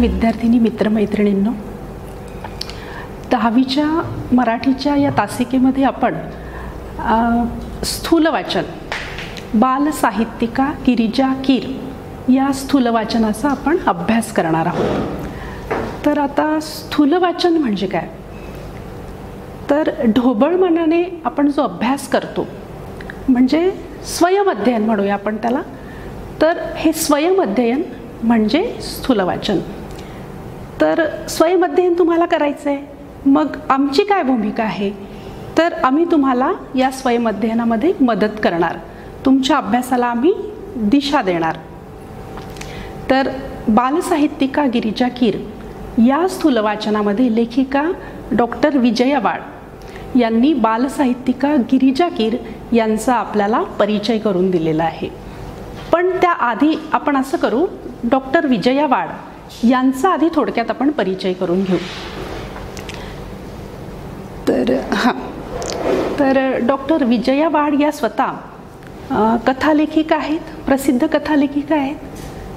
विद्यार्थिनी मित्रमैत्रिणींनो, 10वीच्या मराठीच्या या तासिकेमध्ये आपण स्थूल वाचन बाल साहित्यिका गिरिजा कीर या स्थूल वाचनाचा आपण अभ्यास करणार आहोत। तर आता स्थूल वाचन म्हणजे काय, तर ढोबळ मनाने आपण जो अभ्यास करतो म्हणजे स्वयंअध्ययन म्हणूया आपण त्याला, तर हे स्वयंअध्ययन म्हणजे स्थूल वाचन। तर स्वयंअध्ययन तुम्हाला करायचं आहे, मग आमची काय भूमिका आहे, तर आम्ही तुम्हाला या स्वयंअध्ययनामध्ये मदत करणार, तुमच्या अभ्यासाला आम्ही दिशा देणार। तर बालसाहित्यिका गिरिजा कीर या स्थूल वाचनामध्ये लेखिका डॉक्टर विजया वाड यांनी बालसाहित्यिका गिरिजा कीर यांचा आपल्याला परिचय करून दिलेला आहे। पण त्याआधी आपण असं करू, डॉक्टर विजया वाड यांचा आधी थोडक्यात आपण परिचय करून घेऊ। तर डॉक्टर विजया वाड या स्वतः कथालेखिका आहेत, प्रसिद्ध कथालेखिका आहेत,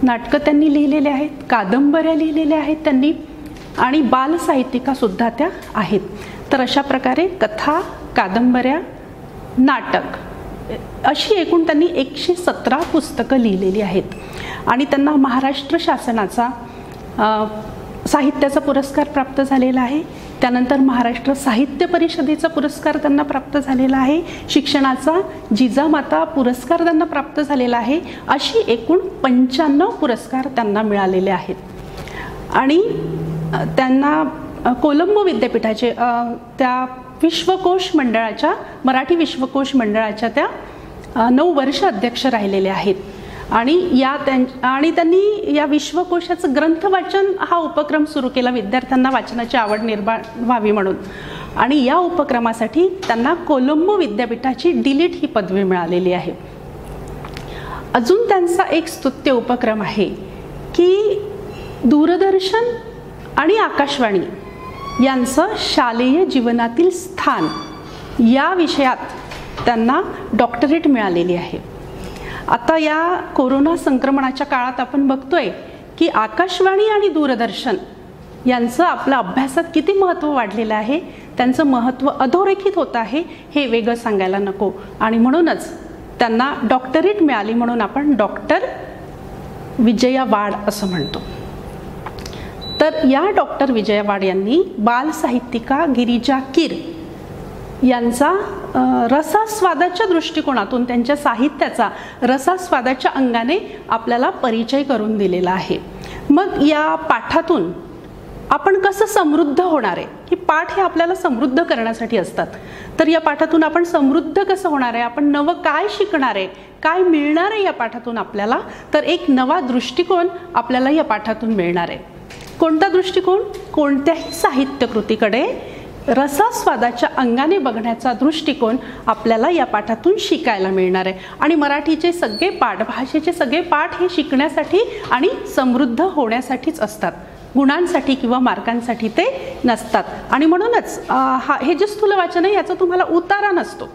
नाटकं त्यांनी लिहिलेले आहेत, कादंबऱ्या लिहिलेल्या आहेत त्यांनी, आणि बालसाहित्यिका सुद्धा त्या आहेत। तर अशा प्रकारे कथा, कादंबऱ्या, नाटक अशी एकूण त्यांनी 117 पुस्तकं लिहिलेली आहेत। आणि त्यांना महाराष्ट्र शासनाचा साहित्याचा पुरस्कार प्राप्त झालेला आहे, त्यानंतर महाराष्ट्र साहित्य परिषदेचा पुरस्कार त्यांना प्राप्त झालेला आहे, शिक्षणाचा जिजामाता पुरस्कार त्यांना प्राप्त झालेला आहे। अशी एकूण 95 पुरस्कार त्यांना मिळालेले आहेत। आणि त्यांना कोलंबो विद्यापीठाचे त्या विश्वकोश मंडळाच्या, मराठी विश्वकोश मंडळाच्या त्या 9 वर्ष अध्यक्ष राहिलेले आहेत। आणि त्यांनी या विश्वकोशाचं ग्रंथ वाचन हा उपक्रम सुरू केला, विद्यार्थ्यांना वाचनाची आवड निर्माण व्हावी म्हणून। आणि या उपक्रमासाठी त्यांना कोलंबो विद्यापीठाची डिलीट ही पदवी मिळालेली आहे। अजून त्यांचा एक स्तुत्य उपक्रम आहे की दूरदर्शन आणि आकाशवाणी यांचं शालेय जीवनातील स्थान या विषयात त्यांना डॉक्टरेट मिळालेली आहे। आता या कोरोना संक्रमणाच्या काळात आपण बघतोय की आकाशवाणी आणि दूरदर्शन यांचं आपल्या अभ्यासात किती महत्त्व वाढलेलं आहे, त्यांचं महत्त्व अधोरेखित होत आहे, हे वेगळं सांगायला नको। आणि म्हणूनच त्यांना डॉक्टरेट मिळाली, म्हणून आपण डॉक्टर विजया वाड असं म्हणतो। तर या डॉक्टर विजया वाड यांनी बालसाहित्यिका गिरिजा कीर यांचा रसास्वादाच्या दृष्टिकोनातून, त्यांच्या साहित्याचा रसास्वादाच्या अंगाने आपल्याला परिचय करून दिलेला आहे। मग या पाठातून आपण कसं समृद्ध होणार आहे, की पाठ हे आपल्याला समृद्ध करण्यासाठी असतात, तर या पाठातून आपण समृद्ध कसं होणार आहे, आपण नवं काय शिकणार आहे, काय मिळणार आहे या पाठातून आपल्याला, तर एक नवा दृष्टिकोन आपल्याला या पाठातून मिळणार आहे। कोणता दृष्टिकोन? कोणत्याही साहित्यकृतीकडे रसास्वादाच्या अंगाने बघण्याचा दृष्टिकोन आपल्याला या पाठातून शिकायला मिळणार आहे। आणि मराठीचे सगळे पाठ, भाषेचे सगळे पाठ हे शिकण्यासाठी आणि समृद्ध होण्यासाठीच असतात, गुणांसाठी किंवा मार्कांसाठी ते नसतात। आणि म्हणूनच हे जे स्थूल वाचन आहे याचा तुम्हाला उतारा नसतो,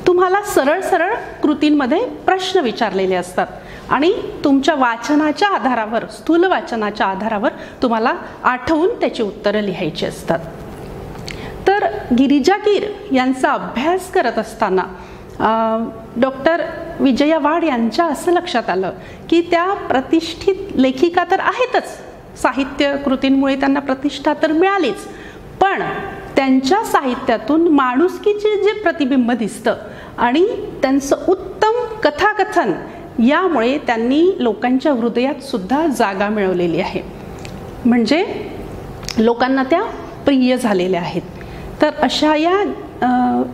तुम्हाला सरळ सरळ कृतींमध्ये प्रश्न विचारलेले असतात आणि तुमच्या वाचनाच्या आधारावर, स्थूल वाचनाच्या आधारावर तुम्हाला आठवून त्याची उत्तरं लिहायची असतात। तर गिरिजा कीर यांचा अभ्यास करत असताना डॉक्टर विजया वाड यांच्या असं लक्षात आलं की त्या प्रतिष्ठित लेखिका तर आहेतच, साहित्य कृतींमुळे त्यांना प्रतिष्ठा तर मिळालीच, पण त्यांच्या साहित्यातून माणुसकीचे जे प्रतिबिंब दिसतं आणि त्यांचं उत्तम कथाकथन यामुळे त्यांनी लोकांच्या हृदयात सुद्धा जागा मिळवलेली आहे, म्हणजे लोकांना त्या प्रिय झालेल्या आहेत। तर अशा या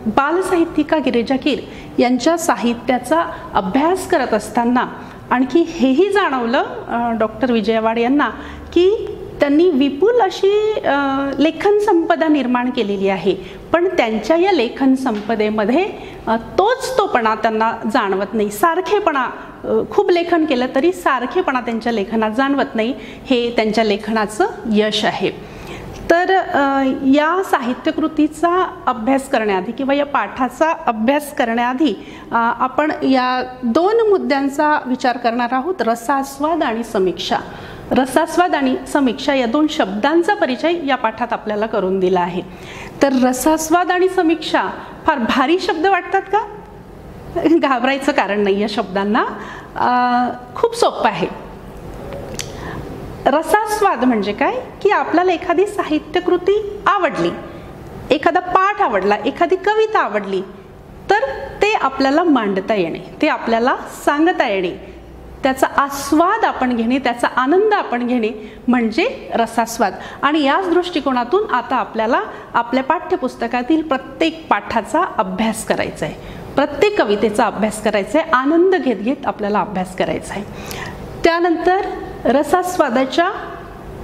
बालसाहित्यिका गिरिजा कीर यांच्या साहित्याचा अभ्यास करत असताना आणखी हेही जाणवलं डॉक्टर विजया वाड यांना की त्यांनी विपुल अशी लेखन संपदा निर्माण केलेली आहे, पण त्यांच्या या लेखन संपदेमध्ये तोपणा त्यांना जाणवत नाही, सारखेपणा, खूप लेखन केलं तरी सारखेपणा त्यांच्या लेखनात जाणवत नाही, हे त्यांच्या लेखनाचं यश आहे। तर या साहित्यकृतीचा अभ्यास करण्याआधी किंवा या पाठाचा अभ्यास करण्याआधी आपण या 2 मुद्द्यांचा विचार करणार आहोत, रसास्वाद आणि समीक्षा। रसास्वाद आणि समीक्षा या दोन शब्दांचा परिचय या पाठात आपल्याला करून दिला आहे. तर रसास्वाद आणि समीक्षा फार भारी शब्द वाटतात का? घाबरायचं कारण नाही या शब्दांना, खूप सोपं आहे. रसास्वाद म्हणजे काय की आपल्याला एखादी साहित्यकृती आवडली, एखादा पाठ आवडला, एखादी कविता आवडली, तर ते आपल्याला मांडता येणे, ते आपल्याला सांगता येणे, त्याचा आस्वाद आपण घेणे, त्याचा आनंद आपण घेणे म्हणजे रसास्वाद. आणि याच दृष्टिकोनातून आता आपल्याला आपल्या पाठ्यपुस्तकातील प्रत्येक पाठाचा अभ्यास करायचा आहे, प्रत्येक कवितेचा अभ्यास करायचा आहे, आनंद घेत घेत आपल्याला अभ्यास करायचा आहे. त्यानंतर रसास्वादाच्या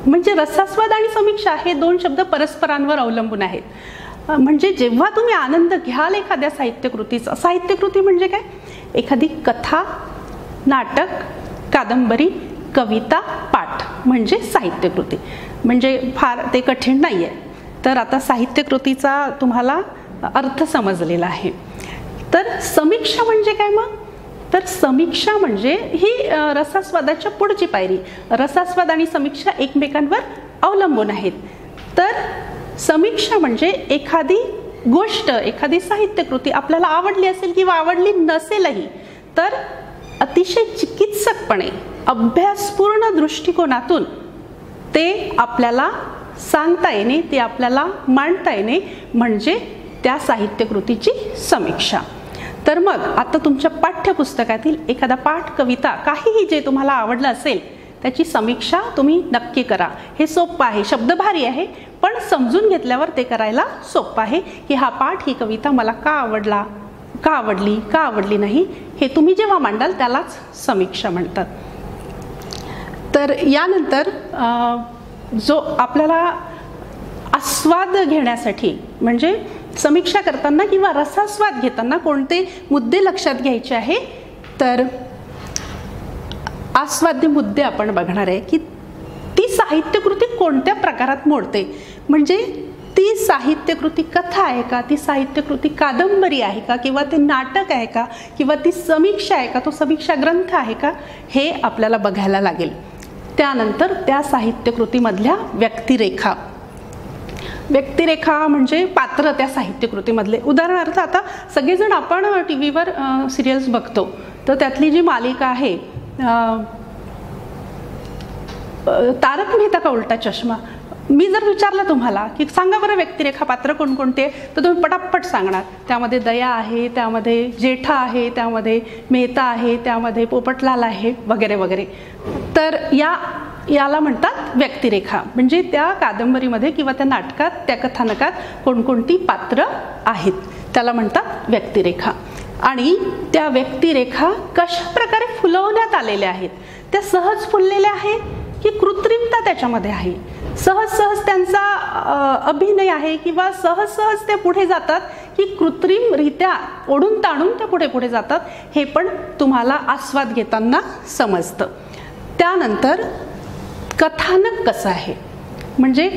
म्हणजे रसास्वाद आणि समीक्षा हे दोन शब्द परस्परांवर अवलंबून आहेत. म्हणजे जेव्हा तुम्ही आनंद घ्याल एखाद्या साहित्यकृतीचा, साहित्यकृती म्हणजे काय? एखादी कथा, नाटक, कादंबरी, कविता, पाठ म्हणजे साहित्यकृती. म्हणजे फार ते कठीण नाही आहे. तर आता साहित्यकृतीचा तुम्हाला अर्थ समजलेला आहे. तर समीक्षा म्हणजे काय मग? तर समीक्षा म्हणजे ही रसास्वादाच्या पुढची पायरी. रसास्वाद आणि समीक्षा एकमेकांवर अवलंबून आहेत. तर समीक्षा म्हणजे एखादी गोष्ट, एखादी साहित्यकृती आपल्याला आवडली असेल किंवा आवडली नसेलही, तर अतिशय चिकित्सकपणे अभ्यासपूर्ण दृष्टिकोनातून ते आपल्याला सांगता येणे, ते आपल्याला मांडता येणे म्हणजे त्या साहित्यकृतीची समीक्षा. तर मग आता तुमच्या पाठ्यपुस्तकातील एखादा पाठ, कविता, काहीही जे तुम्हाला आवडलं असेल त्याची समीक्षा तुम्ही नक्की करा. हे सोपं आहे, शब्द भारी आहे, पण समजून घेतल्यावर ते करायला सोपं आहे की हा पाठ, ही कविता मला का आवडला, का आवडली, का आवडली नाही, हे तुम्ही जेव्हा मांडाल त्यालाच समीक्षा म्हणतात. तर यानंतर जो आपल्याला आस्वाद घेण्यासाठी म्हणजे समीक्षा करताना किंवा रसास्वाद घेताना कोणते मुद्दे लक्षात घ्यायचे आहे, तर आस्वाद्य मुद्दे आपण बघणार आहे की ती साहित्यकृती कोणत्या प्रकारात मोडते. म्हणजे ती साहित्यकृती कथा आहे का, ती साहित्यकृती कादंबरी आहे का, किंवा ते नाटक आहे का, किंवा ती समीक्षा आहे का, तो समीक्षा ग्रंथ आहे का, हे आपल्याला बघायला लागेल. त्यानंतर त्या साहित्यकृतीमधल्या व्यक्तिरेखा, व्यक्तिरेखा म्हणजे पात्र त्या साहित्यकृतीमधले. उदाहरणार्थ आता सगळेजण आपण टी व्हीवर सिरियल्स बघतो, तर त्यातली जी मालिका आहे तारक मेहता का उल्टा चष्मा, मी जर विचारलं तुम्हाला की सांगा बरं व्यक्तिरेखा, पात्र कोणकोणते, तर तुम्ही पटापट सांगणार. त्यामध्ये दया आहे, त्यामध्ये जेठा आहे, त्यामध्ये मेहता आहे, त्यामध्ये पोपटलाल आहे, वगैरे वगैरे. तर याला म्हणतात व्यक्तिरेखा. म्हणजे त्या कादंबरीमध्ये किंवा त्या नाटकात, त्या कथानकात कोणकोणती पात्र आहेत त्याला म्हणतात व्यक्तिरेखा. आणि त्या व्यक्तिरेखा कशा प्रकारे फुलवण्यात आलेल्या आहेत, त्या सहज फुललेल्या आहेत की कृत्रिमता त्याच्यामध्ये आहे, सहज सहज त्यांचा अभिनय आहे, किंवा सहज सहज ते पुढे जातात की कृत्रिमरित्या ओढून ताणून ते पुढे पुढे जातात, हे पण तुम्हाला आस्वाद घेताना समजतं. त्यानंतर कथानक कसं आहे, म्हणजे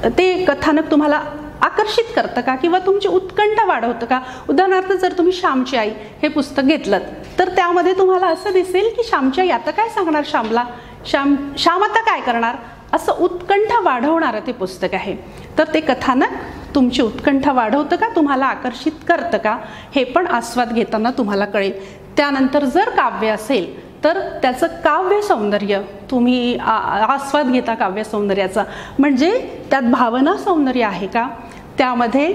ते कथानक तुम्हाला आकर्षित करतं का किंवा तुमची उत्कंठा वाढवतं का. उदाहरणार्थ जर तुम्ही श्यामची आई हे पुस्तक घेतलं तर त्यामध्ये तुम्हाला असं दिसेल की श्यामची आई आता काय सांगणार श्यामला, श्याम आता काय करणार, असं उत्कंठा वाढवणारं ते पुस्तक आहे. तर ते कथानक तुमची उत्कंठा वाढवतं का, तुम्हाला आकर्षित करतं का, हे पण आस्वाद घेताना तुम्हाला कळेल. त्यानंतर जर काव्य असेल तर त्याचं काव्य सौंदर्य तुम्ही आस्वाद घेता काव्य सौंदर्याचा. म्हणजे त्यात भावना सौंदर्य आहे का, त्यामध्ये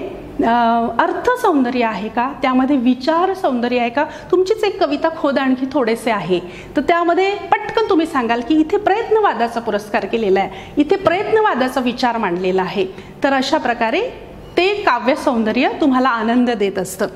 अर्थ सौंदर्य आहे का, त्यामध्ये विचार सौंदर्य आहे का. तुमचीच एक कविता खोद आणखी थोडेसे आहे, तर त्यामध्ये पटकन तुम्ही सांगाल की इथे प्रयत्नवादाचा पुरस्कार केलेला आहे, इथे प्रयत्नवादाचा विचार मांडलेला आहे. तर अशा प्रकारे ते काव्य सौंदर्य तुम्हाला आनंद देत असतं.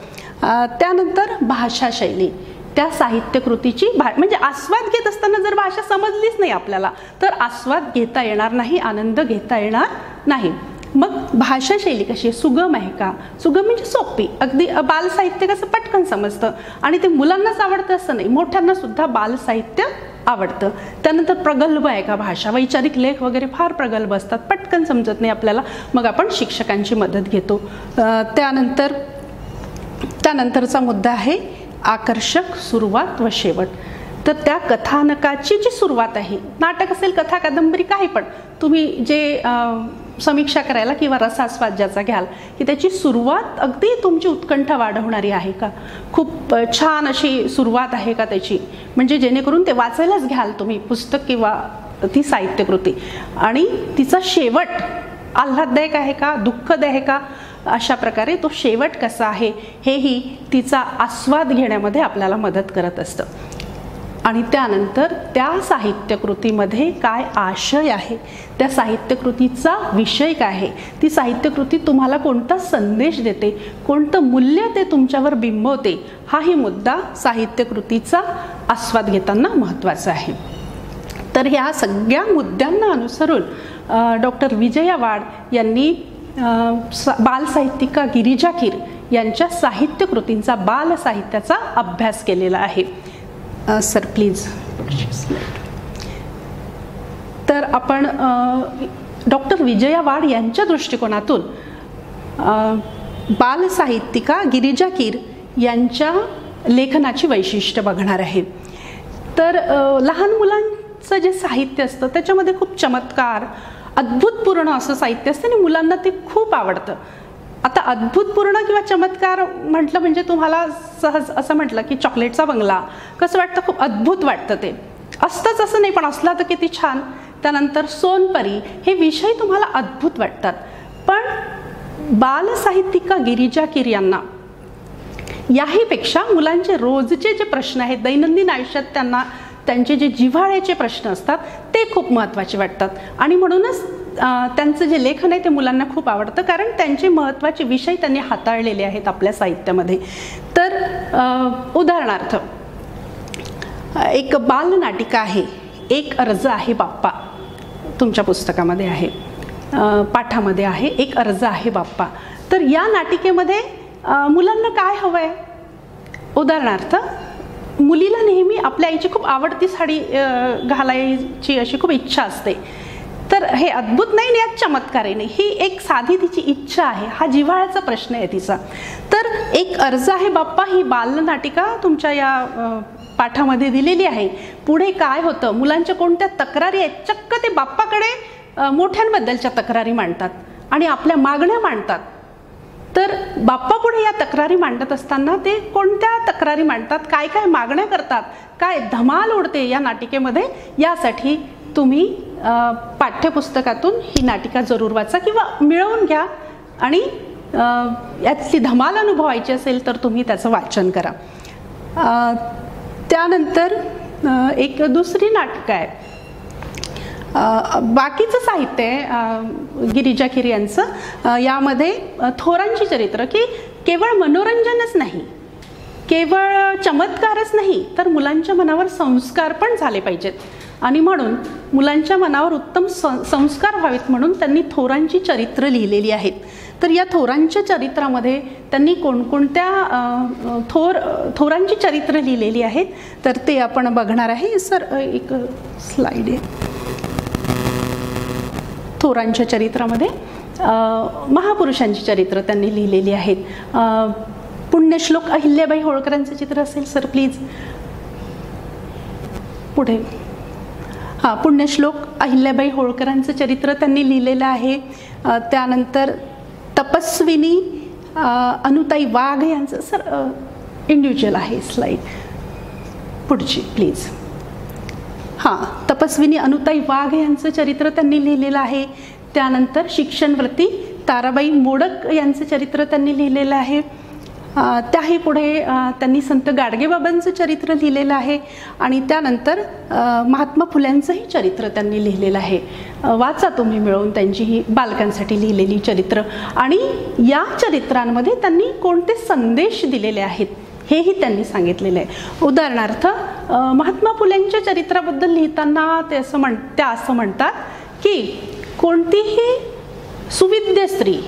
त्यानंतर भाषाशैली, त्या साहित्यकृतीची म्हणजे आस्वाद घेत असताना जर भाषा समजलीच नाही आपल्याला तर आस्वाद घेता येणार नाही, आनंद घेता येणार नाही. मग भाषाशैली कशी आहे, सुगम आहे का, सुगम म्हणजे सोपी, अगदी बालसाहित्य कसं पटकन समजतं आणि ते मुलांनाच आवडतं असं नाही, मोठ्यांना सुद्धा बालसाहित्य आवडतं. त्यानंतर प्रगल्भ आहे का भाषा, वैचारिक लेख वगैरे फार प्रगल्भ असतात, पटकन समजत नाही आपल्याला, मग आपण शिक्षकांची मदत घेतो. त्यानंतरचा मुद्दा आहे आकर्षक सुरुवात व शेवट. तर त्या कथानकाची जी सुरुवात आहे, नाटक असेल, कथा, कादंबरी, काही पण तुम्ही जे समीक्षा करायला किंवा रसास्वाद ज्याचा घ्याल की त्याची सुरुवात अगदी तुमची उत्कंठा वाढवणारी आहे का, खूप छान अशी सुरुवात आहे का त्याची, म्हणजे जेणेकरून ते वाचायलाच घ्याल तुम्ही पुस्तक किंवा ती साहित्यकृती, आणि तिचा शेवट आल्हाददायक आहे का, दुःखद आहे का, अशा प्रकारे तो शेवट कसा आहे हेही तिचा आस्वाद घेण्यामध्ये आपल्याला मदत करत असतं. आणि त्यानंतर त्या साहित्यकृतीमध्ये काय आशय आहे, त्या साहित्यकृतीचा विषय काय आहे, ती साहित्यकृती तुम्हाला कोणता संदेश देते, कोणतं मूल्य ते तुमच्यावर बिंबवते, हाही मुद्दा साहित्यकृतीचा आस्वाद घेताना महत्त्वाचा आहे. तर ह्या सगळ्या मुद्द्यांना अनुसरून डॉक्टर विजया वाड यांनी बालसाहित्यिका गिरिजा कीर यांच्या साहित्यकृतींचा बालसाहित्याचा अभ्यास केलेला आहे. Sir please. तर आपण डॉक्टर विजया वाड यांच्या दृष्टिकोनातून बालसाहित्यिका गिरिजा कीर यांच्या लेखनाची वैशिष्ट्य बघणार आहे. तर लहान मुलांचं जे साहित्य असतं त्याच्यामध्ये खूप चमत्कार, अद्भुतपूर्ण असं साहित्य असतं आणि मुलांना ते खूप आवडतं. आता अद्भुतपूर्ण किंवा चमत्कार म्हटलं म्हणजे तुम्हाला सहज असं म्हटलं की चॉकलेटचा बंगला कसं वाटतं, खूप अद्भुत वाटतं, ते असतंच असं नाही पण असला तर किती छान. त्यानंतर सोनपरी, हे विषय तुम्हाला अद्भुत वाटतात. पण बालसाहित्यिका गिरिजा कीर यांना याहीपेक्षा मुलांचे रोजचे जे प्रश्न आहेत, दैनंदिन आयुष्यात त्यांचे जे जिव्हाळ्याचे प्रश्न असतात ते खूप महत्त्वाचे वाटतात. आणि म्हणूनच त्यांचं जे लेखन आहे ते मुलांना खूप आवडतं, कारण त्यांचे महत्त्वाचे विषय त्यांनी हाताळलेले आहेत आपल्या साहित्यामध्ये. तर उदाहरणार्थ एक बालनाटिका आहे, एक अर्ज आहे बाप्पा, तुमच्या पुस्तकामध्ये आहे, पाठामध्ये आहे, एक अर्ज आहे बाप्पा. तर या नाटिकेमध्ये मुलांना काय हवं आहे, उदाहरणार्थ मुलीला नेहमी आपल्या आईची खूप आवडती साडी घालायची अशी खूप इच्छा असते. तर हे अद्भुत नाही, यात चमत्कारी नाही, ही एक साधी तिची इच्छा आहे, हा जिव्हाळ्याचा प्रश्न आहे तिचा. तर एक अर्ज आहे बाप्पा ही बालनाटिका तुमच्या या पाठामध्ये दिलेली आहे. पुढे काय होतं, मुलांच्या कोणत्या तक्रारी आहेत, चक्क ते बाप्पाकडे मोठ्यांबद्दलच्या तक्रारी मांडतात आणि आपल्या मागण्या मांडतात. तर बाप्पा पुढे या तक्रारी मांडत असताना ते कोणत्या तक्रारी मांडतात, काय काय मागण्या करतात, काय धमाल उडते या नाटिकेमध्ये, यासाठी तुम्ही पाठ्यपुस्तकातून ही नाटिका जरूर वाचा किंवा मिळवून घ्या. आणि यातली धमाल अनुभवायची असेल तर तुम्ही त्याचं वाचन करा. त्यानंतर एक दुसरी नाटकं आहे, बाकीचं साहित्य आहे गिरिजा कीर यांचं. यामध्ये थोरांची चरित्र, की केवळ मनोरंजनच नाही, केवळ चमत्कारच नाही, तर मुलांच्या मनावर संस्कार पण झाले पाहिजेत. आणि म्हणून मुलांच्या मनावर उत्तम संस्कार व्हावेत म्हणून त्यांनी थोरांची चरित्र लिहिलेली आहेत. तर या थोरांच्या चरित्रामध्ये त्यांनी कोणकोणत्या थोरांची चरित्र लिहिलेली आहेत तर ते आपण बघणार आहे. सर एक स्लाइड आहे. थोरांच्या चरित्रामध्ये महापुरुषांची चरित्र त्यांनी लिहिलेली आहेत. पुण्यश्लोक अहिल्याबाई होळकरांचं चित्र असेल सर प्लीज. पुढे पुण्यश्लोक अहिल्याबाई होळकरांचं चरित्र त्यांनी लिहिलेलं आहे. त्यानंतर तपस्विनी अनुताई वाघ यांचं सर इंडिव्हिज्युअल आहे स्लाइड पुढची प्लीज. तपस्विनी अनुताई वाघ यांचं चरित्र त्यांनी लिहिलेलं आहे. त्यानंतर शिक्षणव्रती ताराबाई मोडक यांचं चरित्र त्यांनी लिहिलेलं आहे. त्याही पुढे त्यांनी संत गाडगेबाबांचं चरित्र लिहिलेलं आहे. आणि त्यानंतर महात्मा फुल्यांचंही चरित्र त्यांनी लिहिलेलं आहे. वाचा तुम्ही मिळून त्यांची ही बालकांसाठी लिहिलेली चरित्र. आणि या चरित्रांमध्ये त्यांनी कोणते संदेश दिलेले आहेत हेही त्यांनी सांगितलेलं आहे. उदाहरणार्थ महात्मा फुल्यांच्या चरित्राबद्दल लिहिताना त्या असं म्हणतात की कोणतीही सुविद्य स्त्री,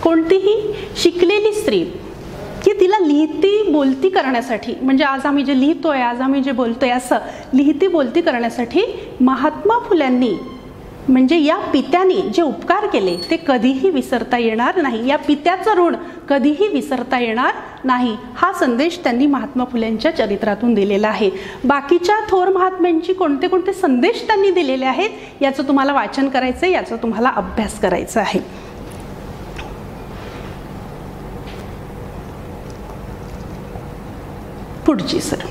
कोणतीही शिकलेली स्त्री की तिला लिहिती बोलती करण्यासाठी, म्हणजे आज आम्ही जे लिहितोय, आज आम्ही जे बोलतोय, असं लिहिती बोलती करण्यासाठी महात्मा फुल्यांनी म्हणजे या पित्याने जे उपकार केले ते कधीही विसरता येणार नाही, या पित्याचं ऋण कधीही विसरता येणार नाही, हा संदेश त्यांनी महात्मा फुलेंच्या चरित्रातून दिलेला आहे. बाकीच्या थोर महात्म्यांची कोणते कोणते संदेश त्यांनी दिलेले आहेत याचं तुम्हाला वाचन करायचं आहे, याचा तुम्हाला अभ्यास करायचा आहे. पुढची सर.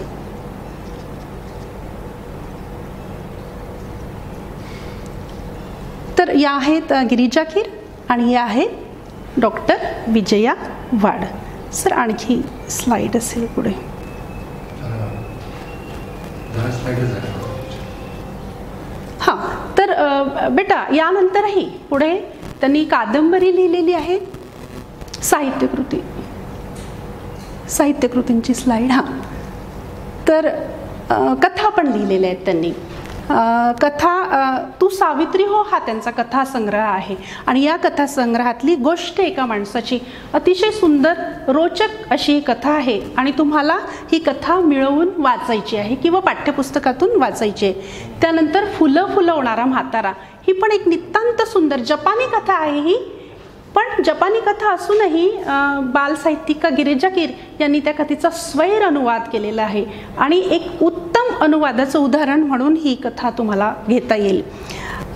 तर या आहेत गिरिजा कीर आणि या आहेत डॉक्टर विजया वाड. सर आणखी स्लाइड असेल पुढे. हां, तर बेटा यानंतरही पुढे त्यांनी कादंबरी लिहिलेली आहे, साहित्यकृतींची स्लाइड. हां, तर कथा पण लिहिलेल्या आहेत त्यांनी. कथा तू सावित्री हो हा त्यांचा कथासंग्रह आहे आणि या कथासंग्रहातली गोष्ट एका माणसाची अतिशय सुंदर रोचक अशी कथा आहे आणि तुम्हाला ही कथा मिळवून वाचायची आहे किंवा पाठ्यपुस्तकातून वाचायची आहे. त्यानंतर फुलं फुलवणारा म्हातारा ही पण एक नितांत सुंदर जपानी कथा आहे ही, पण जपानी कथा असूनही बालसाहित्यिका गिरिजा कीर यांनी त्या कथेचा स्वैर अनुवाद केलेला आहे आणि एक उत्तम अनुवादाचं उदाहरण म्हणून ही कथा तुम्हाला घेता येईल.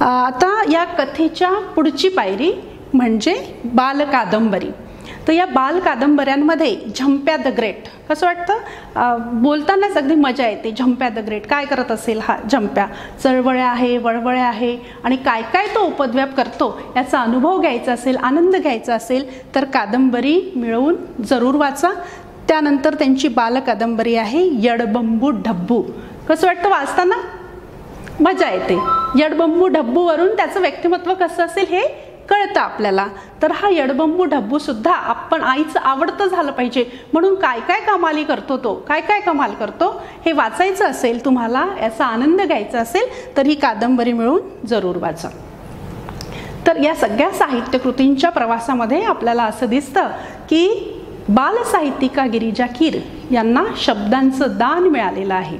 आता या कथेच्या पुढची पायरी म्हणजे बालकादंबरी. तर या बालकादंबऱ्यांमध्ये झंप्या द ग्रेट, कसं वाटतं बोलतानाच अगदी मजा येते. झंप्या द ग्रेट काय करत असेल हा झंप्या, चळवळ्या आहे, वळवळ्या आहे आणि काय काय तो उपद्व्याप करतो याचा अनुभव घ्यायचा असेल, आनंद घ्यायचा असेल तर कादंबरी मिळवून जरूर वाचा. त्यानंतर त्यांची बालकादंबरी आहे यडबंबू ढब्बू. कसं वाटतं वाचताना, मजा येते. यडबंबू ढब्बूवरून त्याचं व्यक्तिमत्व कसं असेल हे कळतं आपल्याला. तर हा यडबंबू ढब्बू सुद्धा आपण आईचं आवडतं झालं पाहिजे म्हणून काय काय कमाली करतो, तो काय काय कमाल करतो हे वाचायचं असेल, तुम्हाला याचा आनंद घ्यायचा असेल तर ही कादंबरी मिळून जरूर वाचा. तर या सगळ्या साहित्यकृतींच्या प्रवासामध्ये आपल्याला असं दिसतं की बालसाहित्यिका गिरिजा कीर यांना शब्दांचं दान मिळालेलं आहे.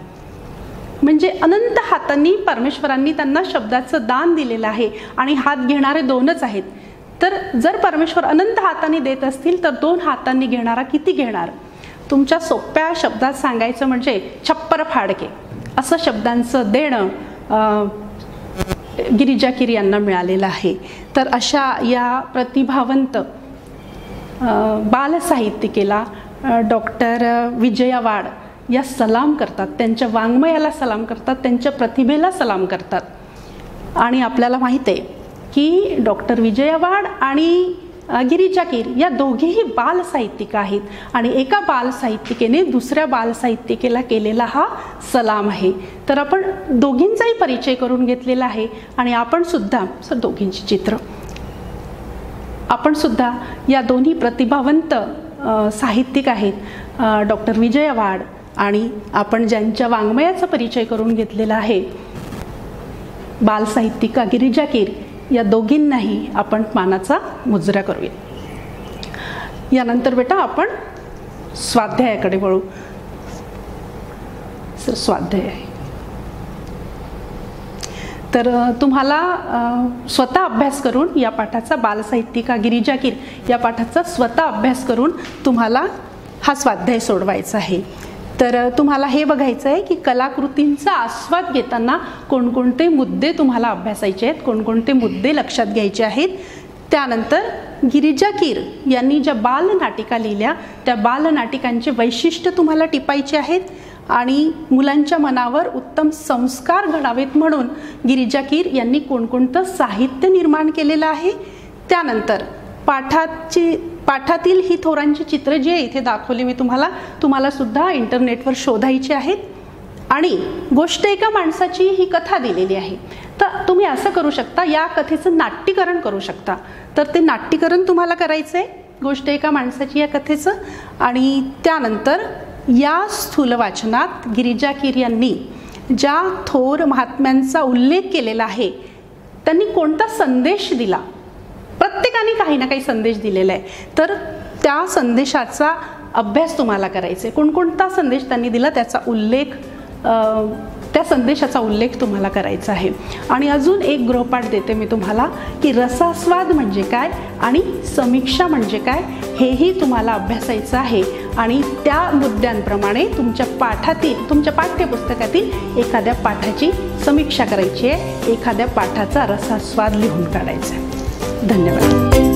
म्हणजे अनंत हातांनी परमेश्वरांनी त्यांना शब्दाचं दान दिलेलं आहे आणि हात घेणारे दोनच आहेत. तर जर परमेश्वर अनंत हातांनी देत असतील तर दोन हातांनी घेणारा किती घेणार. तुमच्या सोप्या शब्दात सांगायचं म्हणजे छप्पर फाडके असं शब्दांचं देणं गिरिजा कीर यांना मिळालेलं आहे. तर अशा या प्रतिभावंत बालसाहित्यिकेला डॉक्टर विजया वाड या सलाम करतात, त्यांच्या वाङ्मयाला सलाम करतात, त्यांच्या प्रतिभेला सलाम करतात. आणि आपल्याला माहीत आहे की डॉक्टर विजया वाड आणि गिरिजा कीर या दोघीही बालसाहित्यिका आहेत आणि एका बालसाहित्यिकेने दुसऱ्या बालसाहित्यिकेला केलेला हा सलाम आहे. तर आपण दोघींचाही परिचय करून घेतलेला आहे आणि आपण सुद्धा दोघींची चित्र आपण सुद्धा या दोन्ही प्रतिभावंत साहित्यिक आहेत डॉक्टर विजया वाड आणि आपण ज्यांच्या वाङ्मयाचा परिचय करून घेतलेला आहे बालसाहित्यिका गिरिजा कीर, या दोघींनाही आपण मानाचा मुजरा करूया. यानंतर बेटा आपण स्वाध्यायाकडे वळू. स्वाध्याय आहे तर तुम्हाला स्वतः अभ्यास करून या पाठाचा बालसाहित्यिका गिरिजा कीर या पाठाचा स्वतः अभ्यास करून तुम्हाला हा स्वाध्याय सोडवायचा आहे. तर तुम्हाला हे बघायचं आहे की कलाकृतींचा आस्वाद घेताना कोणकोणते मुद्दे तुम्हाला अभ्यासायचे आहेत, कोणकोणते मुद्दे लक्षात घ्यायचे आहेत. त्यानंतर गिरिजा कीर यांनी ज्या बालनाटिका लिहिल्या त्या बालनाटिकांचे वैशिष्ट्य तुम्हाला टिपायचे आहेत आणि मुलांच्या मनावर उत्तम संस्कार घडावेत म्हणून गिरिजा कीर यांनी कोणकोणतं साहित्य निर्माण केलेलं आहे. त्यानंतर पाठातील ही थोरांची चित्र जी आहे इथे दाखवली मी तुम्हाला सुद्धा इंटरनेटवर शोधायची आहेत. आणि गोष्ट एका माणसाची ही कथा दिलेली आहे. तर तुम्ही असं करू शकता, या कथेचं नाट्यकरण करू शकता. तर ते नाट्यकरण तुम्हाला करायचं आहे गोष्ट एका माणसाची या कथेचं. आणि त्यानंतर या स्थूल वाचनात गिरिजा कीर यांनी ज्या थोर महात्म्यांचा उल्लेख केलेला आहे त्यांनी कोणता संदेश दिला, प्रत्येकाने काही ना काही संदेश दिलेला आहे. तर त्या संदेशाचा अभ्यास तुम्हाला करायचा आहे. कोणकोणता संदेश त्यांनी दिला त्याचा उल्लेख त्या संदेशाचा उल्लेख तुम्हाला करायचा आहे। आणि अजून एक गृहपाठ देते मी तुम्हाला की रसास्वाद म्हणजे काय आणि समीक्षा म्हणजे काय हेही तुम्हाला अभ्यासायचं आहे आणि त्या मुद्द्यांप्रमाणे तुमच्या पाठ्यपुस्तकातील एखाद्या पाठाची समीक्षा करायची आहे, एखाद्या पाठाचा रसास्वाद लिहून काढायचा आहे। धन्यवाद।